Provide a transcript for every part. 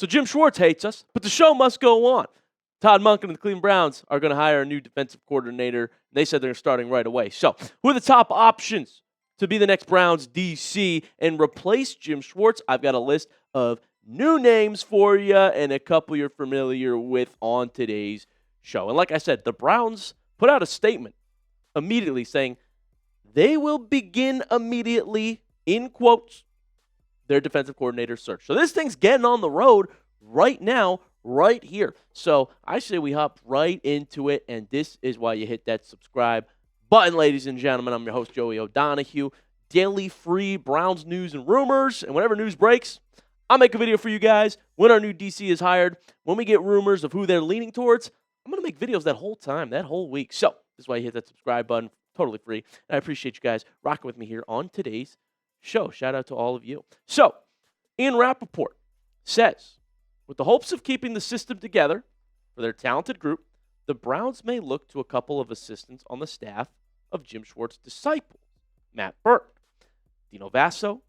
So Jim Schwartz hates us, but the show must go on. Todd Monken and the Cleveland Browns are going to hire a new defensive coordinator. They said they're starting right away. So who are the top options to be the next Browns DC and replace Jim Schwartz? I've got a list of new names for you and a couple you're familiar with on today's show. And like I said, the Browns put out a statement immediately saying they will begin immediately, in quotes, their defensive coordinator search. So this thing's getting on the road right now, right here. So I say we hop right into it, and this is why you hit that subscribe button, ladies and gentlemen. I'm your host, Joey O'Donohue. Daily free Browns news and rumors, and whenever news breaks, I'll make a video for you guys when our new DC is hired. When we get rumors of who they're leaning towards, I'm going to make videos that whole time, that whole week. So this is why you hit that subscribe button, totally free. And I appreciate you guys rocking with me here on today's show. Shout out to all of you. So, Ian Rapoport says, with the hopes of keeping the system together for their talented group, the Browns may look to a couple of assistants on the staff of Jim Schwartz's disciple, Matt Burke. Dino Vasso,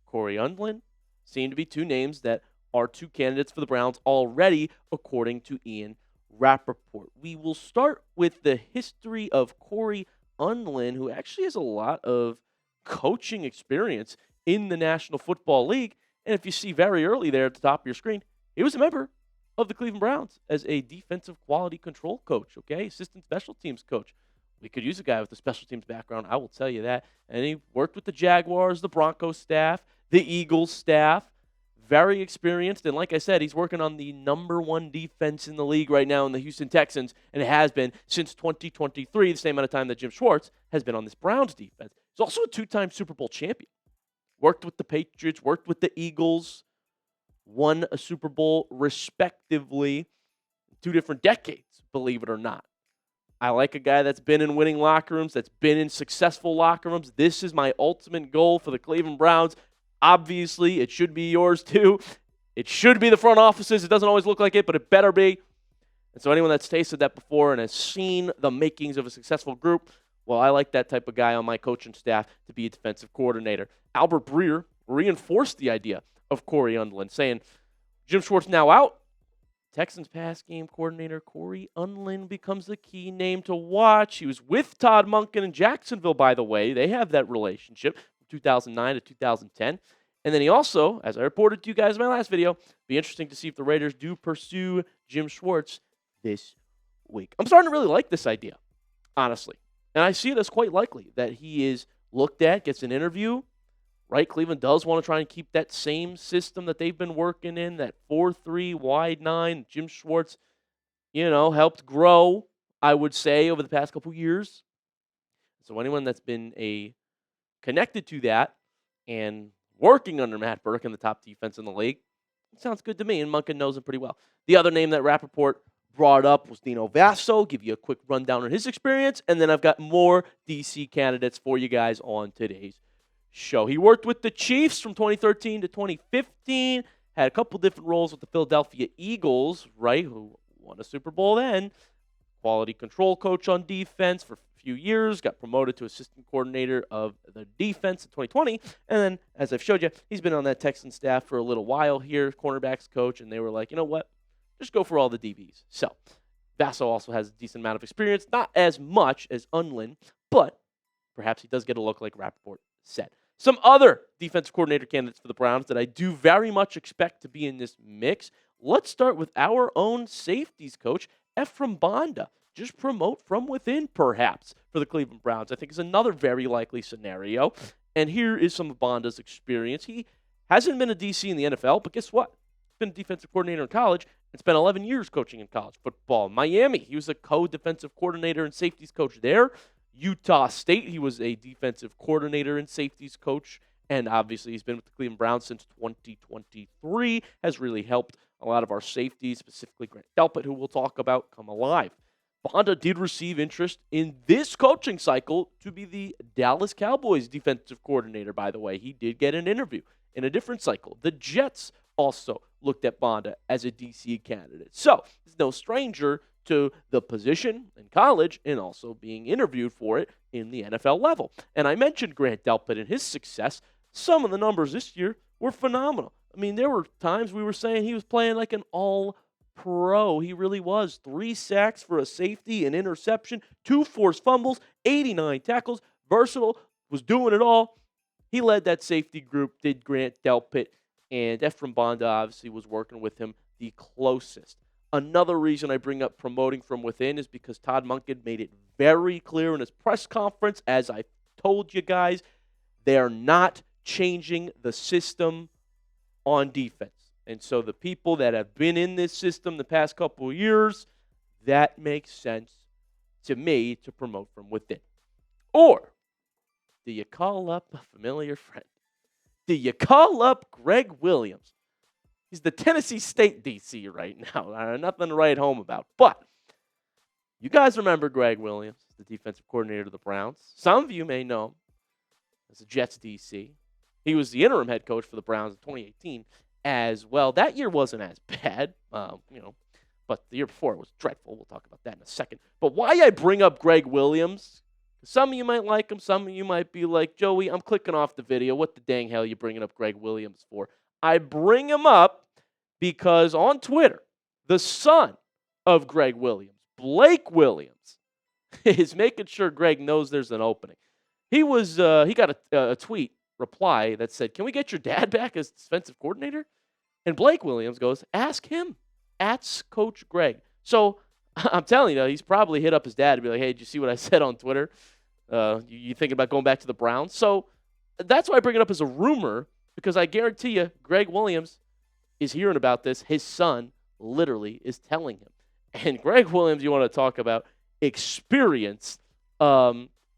Cory Undlin seem to be two names that are two candidates for the Browns already, according to Ian Rapoport. We will start with the history of Cory Undlin, who actually has a lot of coaching experience in the National Football League. And if you see very early there at the top of your screen, he was a member of the Cleveland Browns as a defensive quality control coach, okay? Assistant special teams coach. We could use a guy with a special teams background, I will tell you that. And he worked with the Jaguars, the Broncos staff, the Eagles staff. Very experienced. And like I said, he's working on the #1 defense in the league right now in the Houston Texans, and it has been since 2023, the same amount of time that Jim Schwartz has been on this Browns defense. He's also a 2-time Super Bowl champion. Worked with the Patriots, worked with the Eagles, won a Super Bowl respectively, 2 different decades, believe it or not. I like a guy that's been in winning locker rooms, that's been in successful locker rooms. This is my ultimate goal for the Cleveland Browns. Obviously, it should be yours too. It should be the front offices. It doesn't always look like it, but it better be. And so anyone that's tasted that before and has seen the makings of a successful group, well, I like that type of guy on my coaching staff to be a defensive coordinator. Albert Breer reinforced the idea of Cory Undlin, saying, Jim Schwartz now out. Texans pass game coordinator Cory Undlin becomes the key name to watch. He was with Todd Monken in Jacksonville, by the way. They have that relationship from 2009 to 2010. And then he also, as I reported to you guys in my last video, be interesting to see if the Raiders do pursue Jim Schwartz this week. I'm starting to really like this idea, honestly. And I see it as quite likely that he is looked at, gets an interview, right? Cleveland does want to try and keep that same system that they've been working in, that 4-3, wide 9. Jim Schwartz, helped grow, I would say, over the past couple years. So anyone that's been connected to that and working under Matt Burke in the top defense in the league, it sounds good to me, and Monken knows him pretty well. The other name that Rapoport brought up was Dino Vasso. Give you a quick rundown on his experience, and then I've got more DC candidates for you guys on today's show. He worked with the Chiefs from 2013 to 2015, had a couple different roles with the Philadelphia Eagles, right, who won a Super Bowl then. Quality control coach on defense for a few years, got promoted to assistant coordinator of the defense in 2020, and then, as I've showed you, he's been on that Texan staff for a little while here, cornerbacks coach, and they were like, you know what? Just go for all the DBs. So, Vasso also has a decent amount of experience, not as much as Undlin, but perhaps he does get a look like Rapoport said. Some other defensive coordinator candidates for the Browns that I do very much expect to be in this mix. Let's start with our own safeties coach, Ephraim Banda. Just promote from within, perhaps, for the Cleveland Browns, I think is another very likely scenario. And here is some of Banda's experience. He hasn't been a DC in the NFL, but guess what? He's been a defensive coordinator in college and spent 11 years coaching in college football. Miami, he was a co-defensive coordinator and safeties coach there. Utah State, he was a defensive coordinator and safeties coach. And obviously, he's been with the Cleveland Browns since 2023, has really helped a lot of our safeties, specifically Grant Delpit, who we'll talk about, come alive. Banda did receive interest in this coaching cycle to be the Dallas Cowboys defensive coordinator, by the way. He did get an interview in a different cycle. The Jets also looked at Banda as a DC candidate. So, he's no stranger to the position in college and also being interviewed for it in the NFL level. And I mentioned Grant Delpit and his success. Some of the numbers this year were phenomenal. I mean, there were times we were saying he was playing like an all-pro. He really was. 3 sacks for a safety, an interception, 2 forced fumbles, 89 tackles, versatile, was doing it all. He led that safety group, did Grant Delpit, and Ephraim Banda obviously was working with him the closest. Another reason I bring up promoting from within is because Todd Monken made it very clear in his press conference, as I told you guys, they're not changing the system on defense. And so the people that have been in this system the past couple of years, that makes sense to me to promote from within. Or do you call up a familiar friend? Do you call up Gregg Williams? He's the Tennessee State DC right now. Nothing to write home about. But you guys remember Gregg Williams, the defensive coordinator of the Browns. Some of you may know him as a Jets DC. He was the interim head coach for the Browns in 2018 as well. That year wasn't as bad, but the year before it was dreadful. We'll talk about that in a second. But why I bring up Gregg Williams, some of you might like him. Some of you might be like, Joey, I'm clicking off the video. What the dang hell are you bringing up Gregg Williams for? I bring him up because on Twitter, the son of Gregg Williams, Blake Williams, is making sure Gregg knows there's an opening. He got a tweet reply that said, "Can we get your dad back as defensive coordinator?" And Blake Williams goes, "Ask him." At Coach Gregg. So I'm telling you, he's probably hit up his dad and be like, "Hey, did you see what I said on Twitter? You thinking about going back to the Browns?" So that's why I bring it up as a rumor, because I guarantee you, Gregg Williams is hearing about this. His son literally is telling him. And Gregg Williams, you want to talk about experience.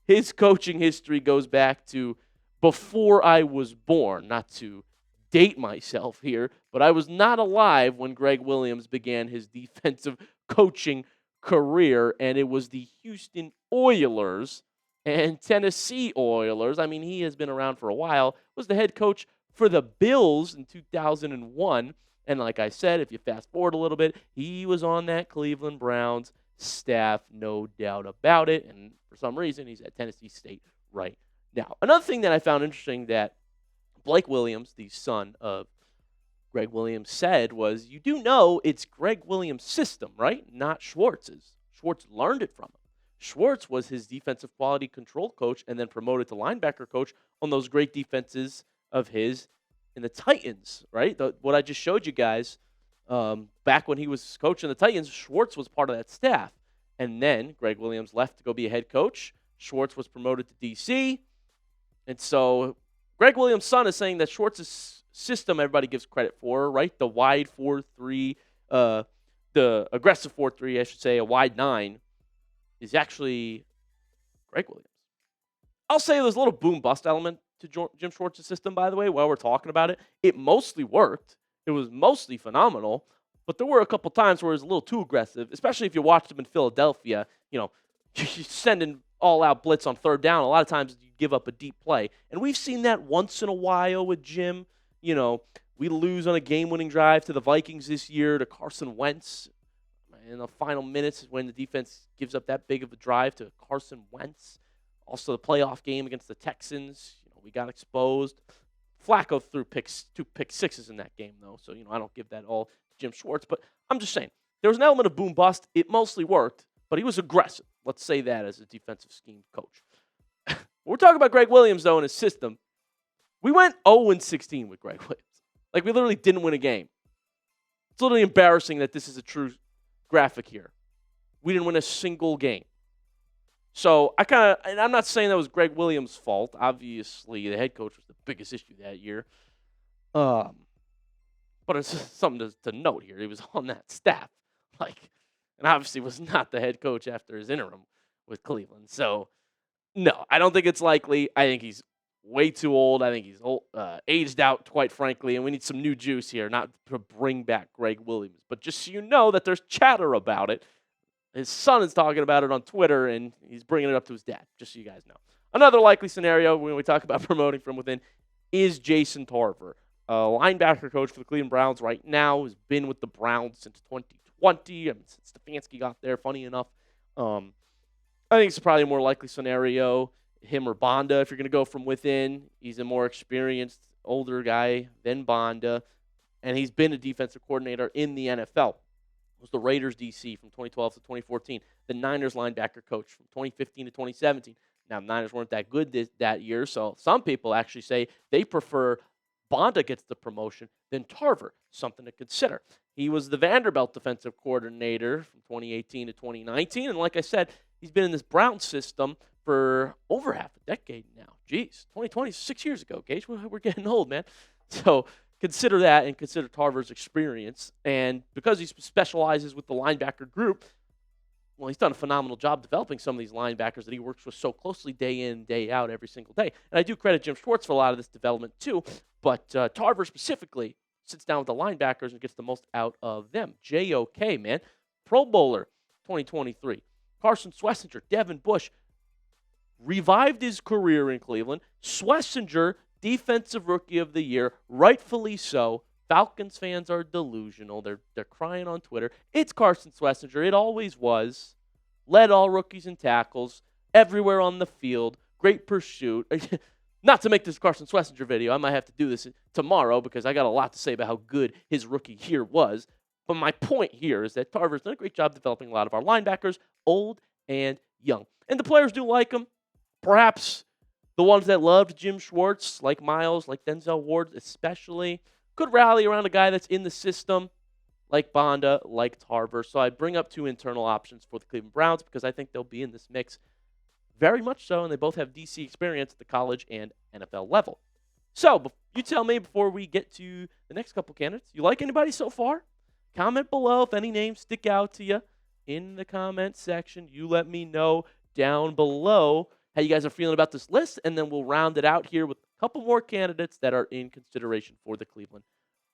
His coaching history goes back to before I was born. Not to date myself here, but I was not alive when Gregg Williams began his defensive coaching career, and it was the Houston Oilers and Tennessee Oilers. I mean, he has been around for a while. Was the head coach for the Bills in 2001. And like I said, if you fast forward a little bit, he was on that Cleveland Browns staff, no doubt about it. And for some reason, he's at Tennessee State right now. Another thing that I found interesting that Blake Williams, the son of Gregg Williams, said was, you do know it's Gregg Williams' system, right? Not Schwartz's. Schwartz learned it from him. Schwartz was his defensive quality control coach and then promoted to linebacker coach on those great defenses of his in the Titans, right? What I just showed you guys, back when he was coaching the Titans, Schwartz was part of that staff. And then Gregg Williams left to go be a head coach. Schwartz was promoted to DC. And so Gregg Williams' son is saying that Schwartz's system everybody gives credit for, right? The wide 4-3, the aggressive 4-3, I should say, a wide 9, is actually Gregg Williams. I'll say there's a little boom-bust element to Jim Schwartz's system, by the way, while we're talking about it. It mostly worked. It was mostly phenomenal, but there were a couple times where it was a little too aggressive, especially if you watched him in Philadelphia. You're sending all-out blitz on third down. A lot of times you give up a deep play. And we've seen that once in a while with Jim. We lose on a game-winning drive to the Vikings this year to Carson Wentz. In the final minutes when the defense gives up that big of a drive to Carson Wentz. Also, the playoff game against the Texans, we got exposed. Flacco threw two pick sixes in that game, though, so I don't give that all to Jim Schwartz. But I'm just saying, there was an element of boom-bust. It mostly worked, but he was aggressive. Let's say that as a defensive scheme coach. We're talking about Gregg Williams, though, and his system. We went 0-16 with Gregg Williams. Like, we literally didn't win a game. It's literally embarrassing that this is a true graphic here. We didn't win a single game. So and I'm not saying that was Gregg Williams' fault. Obviously, the head coach was the biggest issue that year. But it's something to note here. He was on that staff. And obviously was not the head coach after his interim with Cleveland. So, no, I don't think it's likely. I think he's way too old. I think he's aged out, quite frankly, and we need some new juice here, not to bring back Gregg Williams. But just so you know that there's chatter about it. His son is talking about it on Twitter, and he's bringing it up to his dad, just so you guys know. Another likely scenario when we talk about promoting from within is Jason Tarver, a linebacker coach for the Cleveland Browns right now, has been with the Browns since 2020. Since Stefanski got there, funny enough. I think it's probably a more likely scenario, him or Banda, if you're going to go from within. He's a more experienced, older guy than Banda. and he's been a defensive coordinator in the NFL. Was the Raiders DC from 2012 to 2014, the Niners linebacker coach from 2015 to 2017. Now, Niners weren't that good that year, so some people actually say they prefer Banda gets the promotion than Tarver, something to consider. He was the Vanderbilt defensive coordinator from 2018 to 2019, and like I said, he's been in this Brown system for over half a decade now. Jeez, 2020, 6 years ago, Gage. We're getting old, man. So consider that and consider Tarver's experience. And because he specializes with the linebacker group, well, he's done a phenomenal job developing some of these linebackers that he works with so closely day in, day out, every single day. And I do credit Jim Schwartz for a lot of this development too, but Tarver specifically sits down with the linebackers and gets the most out of them. JOK, man. Pro Bowler 2023. Carson Swessinger, Devin Bush, revived his career in Cleveland. Swessinger, Defensive Rookie of the Year, rightfully so. Falcons fans are delusional. They're crying on Twitter. It's Carson Swessinger. It always was. Led all rookies in tackles, everywhere on the field. Great pursuit. Not to make this Carson Swessinger video. I might have to do this tomorrow because I got a lot to say about how good his rookie year was. But my point here is that Tarver's done a great job developing a lot of our linebackers, old and young. And the players do like him. Perhaps the ones that loved Jim Schwartz, like Miles, like Denzel Ward especially, could rally around a guy that's in the system, like Banda, like Tarver. So I bring up two internal options for the Cleveland Browns because I think they'll be in this mix very much so, and they both have DC experience at the college and NFL level. So you tell me before we get to the next couple candidates, you like anybody so far? Comment below if any names stick out to you in the comment section. You let me know down below how you guys are feeling about this list, and then we'll round it out here with a couple more candidates that are in consideration for the Cleveland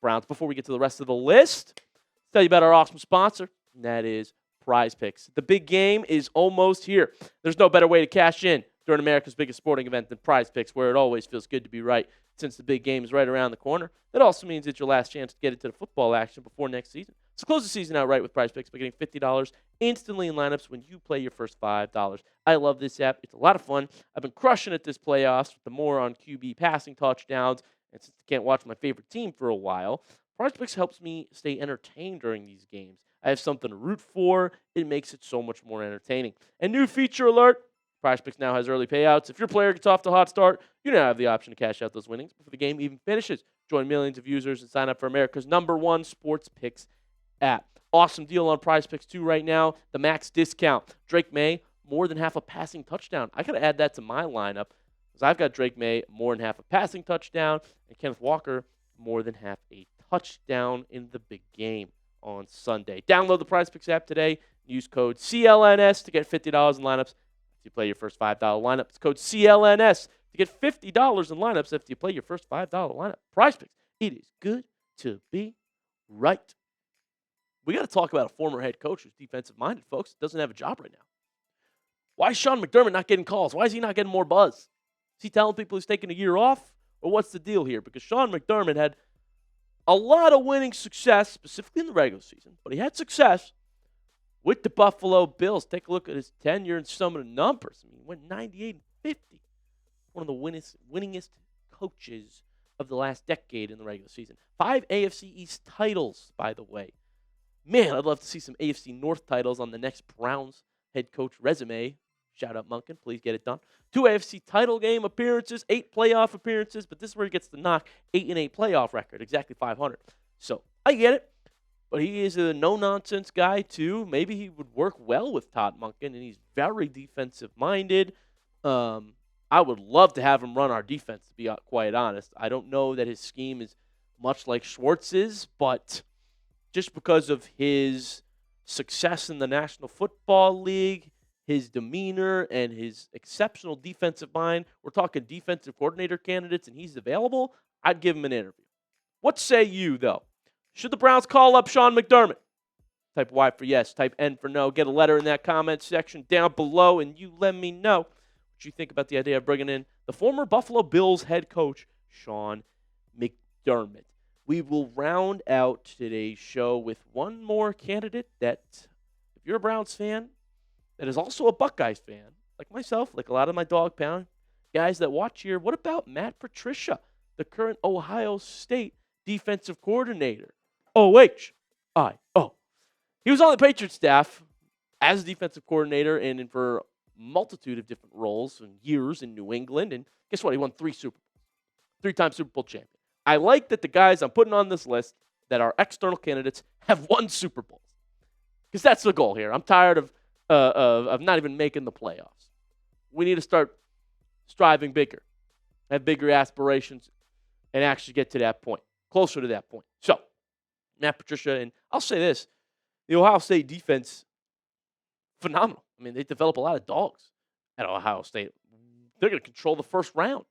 Browns. Before we get to the rest of the list, let's tell you about our awesome sponsor, and that is Prize Picks. The big game is almost here. There's no better way to cash in during America's biggest sporting event than Prize Picks, where it always feels good to be right since the big game is right around the corner. That also means it's your last chance to get into the football action before next season. So close the season out right with Prize Picks by getting $50 instantly in lineups when you play your first $5. I love this app. It's a lot of fun. I've been crushing it this playoffs with the more on QB passing touchdowns. And since I can't watch my favorite team for a while, Prize Picks helps me stay entertained during these games. I have something to root for. It makes it so much more entertaining. And new feature alert, Prize Picks now has early payouts. If your player gets off to a hot start, you now have the option to cash out those winnings before the game even finishes. Join millions of users and sign up for America's #1 sports picks app. Awesome deal on Prize Picks 2 right now. The max discount. Drake May, more than half a passing touchdown. I got to add that to my lineup because I've got Drake May, more than half a passing touchdown, and Kenneth Walker, more than half a touchdown in the big game on Sunday. Download the Prize Picks app today. Use code CLNS to get $50 in lineups if you play your first $5 lineup. It's code CLNS to get $50 in lineups after you play your first $5 lineup. Prize Picks. It is good to be right. We got to talk about a former head coach who's defensive-minded, folks. Doesn't have a job right now. Why is Sean McDermott not getting calls? Why is he not getting more buzz? Is he telling people he's taking a year off? Or what's the deal here? Because Sean McDermott had a lot of winning success, specifically in the regular season, but he had success with the Buffalo Bills. Take a look at his tenure and some of the numbers. I mean, he went 98-50. One of the winningest coaches of the last decade in the regular season. 5 AFC East titles, by the way. Man, I'd love to see some AFC North titles on the next Browns head coach resume. Shout out Munkin, please get it done. 2 AFC title game appearances, 8 playoff appearances, but this is where he gets the knock. 8-8 playoff record, exactly 500. So I get it, but he is a no-nonsense guy too. Maybe he would work well with Todd Monken, and he's very defensive-minded. I would love to have him run our defense, to be quite honest. I don't know that his scheme is much like Schwartz's, but just because of his success in the National Football League, his demeanor, and his exceptional defensive mind, we're talking defensive coordinator candidates, and he's available, I'd give him an interview. What say you, though? Should the Browns call up Sean McDermott? Type Y for yes, type N for no. Get a letter in that comment section down below, and you let me know what you think about the idea of bringing in the former Buffalo Bills head coach, Sean McDermott. We will round out today's show with one more candidate that, if you're a Browns fan, that is also a Buckeyes fan, like myself, like a lot of my dog pound guys that watch here. What about Matt Patricia, the current Ohio State defensive coordinator. OHIO. He was on the Patriots staff as defensive coordinator and for a multitude of different roles and years in New England. And guess what? He won 3 Super Bowls. 3-time Super Bowl champion. I like that the guys I'm putting on this list that are external candidates have won Super Bowls. Because that's the goal here. I'm tired of not even making the playoffs. We need to start striving bigger, have bigger aspirations, and actually get to that point, closer to that point. So, Matt Patricia, and I'll say this, the Ohio State defense, phenomenal. I mean, they develop a lot of dogs at Ohio State. They're going to control the first round,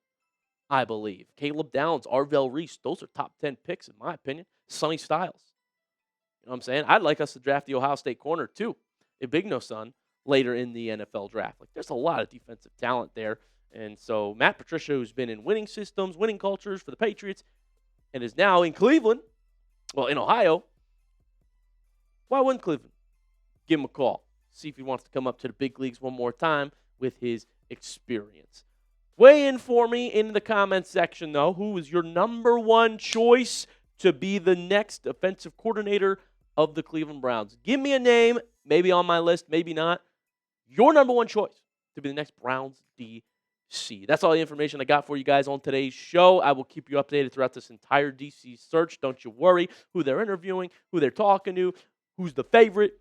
I believe. Caleb Downs, Arvell Reese, those are top 10 picks, in my opinion. Sonny Styles. You know what I'm saying? I'd like us to draft the Ohio State corner, too, Ibigno son, later in the NFL draft. Like, there's a lot of defensive talent there. And so Matt Patricia, who's been in winning systems, winning cultures for the Patriots, and is now in Cleveland, well, in Ohio, why wouldn't Cleveland give him a call? See if he wants to come up to the big leagues one more time with his experience. Weigh in for me in the comments section, though. Who is your number one choice to be the next offensive coordinator of the Cleveland Browns? Give me a name, maybe on my list, maybe not. Your number one choice to be the next Browns DC. That's all the information I got for you guys on today's show. I will keep you updated throughout this entire DC search. Don't you worry who they're interviewing, who they're talking to, who's the favorite.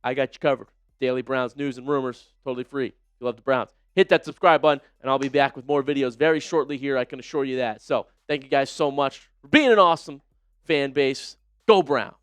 I got you covered. Daily Browns news and rumors, totally free. If you love the Browns, hit that subscribe button, and I'll be back with more videos very shortly here. I can assure you that. So thank you guys so much for being an awesome fan base. Go Browns.